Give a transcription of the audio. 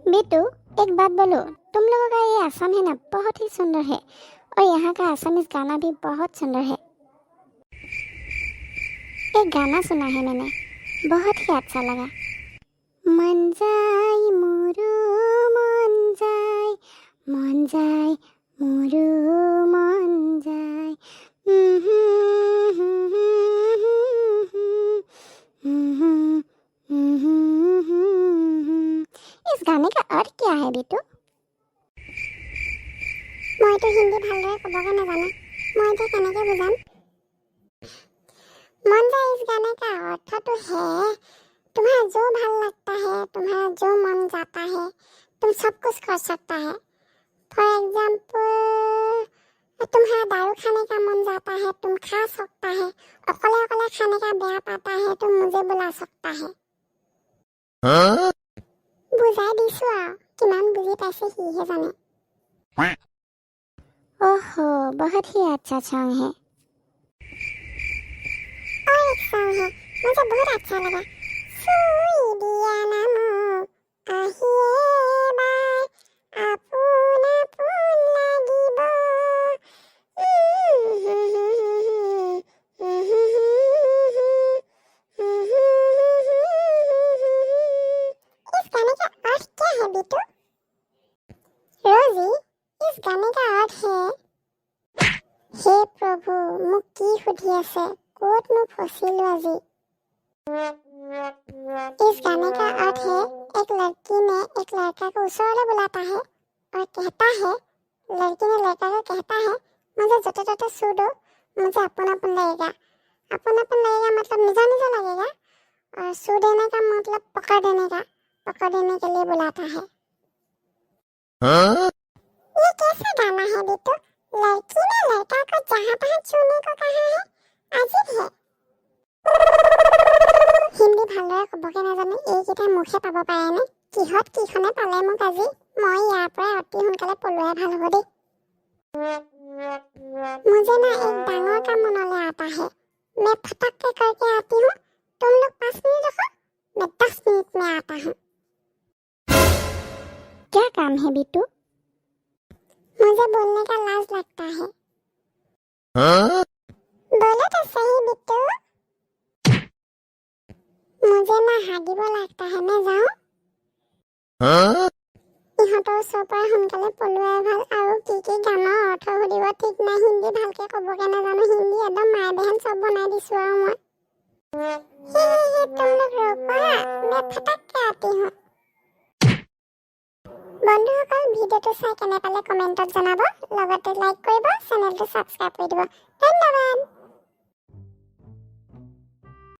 बेटू, एक बात बोलो। तुम लोगों का ये असम है ना, बहुत ही सुंदर है। और यहाँ का असमीज गाना भी बहुत सुंदर है। एक गाना सुना है मैंने, बहुत ही अच्छा लगा। मन जाय मोरू मन जाय, मन जाय मोरू मन जाय। इस गाने का अर्थ क्या है बेटू? मैं तो हिंदी ভালদৰে ক'বগে নাজানো। मैं तो কেনেকৈ বুজাম? मन जाए इस गाने का अर्थ तो है तुम्हारा जो ভাল लगता है, तुम्हारा जो मन जाता है, तुम सब कुछ कर सकता है। फॉर एग्जाम्पल, तुम्हारा दारू खाने का मन जाता है, तुम खा सकता है। अकेले अकेले खाने का बेया पाता है, तुम मुझे बुला सकता है। बुझाई दिছো किमान बुझी पाइছে সিহে জানে। ओहो, बहुत ही अच्छा सॉन्ग है। और एक सॉन्ग है मुझे बहुत अच्छा लगा। सुई दिया नामो আহিয়ে বাই আপোন আপোন লাগিব। इस गाने का अर्थ क्या है बेटू? रोजी, इस गाने का अर्थ है, हे प्रभु मुक की सुधी আছে कोटनु फसिलो আজি। इस गाने का अर्थ है, एक लड़की ने एक लड़का को उसूले बुलाता है और कहता है, लड़की ने लड़का को कहता है, मुझे जते तते छू दो, मुझे अपन अपन लगेगा। अपन अपन लगेगा मतलब निजा निजा लगेगा, और छू देने का मतलब पकड़ देने का, पकड़ देने के लिए बुलाता है। ये कैसा गाना है बेटू? लड़की ने लड़का को जहाँ तहाँ छूने को कहा है, अजीब है। हिंदी ভালদৰে ক'বগে নাজানে, এইকেইটা মুখে পাব পাৰেনে? কিহত কিখনে পালে মোক আজি? মই ইয়াৰ পৰা অতি সোনকালে পলোৱাই ভাল হ'ব দেই। मुझे ना एक डांगर का मनले आता है। मैं फटक के करके आती हूँ, तुम लोग 5 मिनट रखो, मैं 10 मिनट में आता हूँ। क्या काम है बिट्टू? मुझे बोलने का लाज लगता है। बोलो तो सही बिट्टू। मुझे ना हागिब लगता है, मैं जाऊँ? इহঁতৰ ওচৰৰ সোনকালে পলোৱাই ভাল। আৰু কি গানৰ অৰ্থ সুধিব ঠিক নাই, হিন্দী ভালকে ক'বগে নাজানো। হিন্দী একদম মায়ে বেহেন চব বনাই দিছো আৰু মই। तुम लोग रोको, मैं फटक के आती हूँ। বন্ধুসকল, ভিডিঅ'টো চাই কেনে পালে কমেণ্টত জনাব, লগতে লাইক কৰিব, চেনেলটো ছাবস্ক্ৰাইব কৰি দিব। ধন্যবাদ।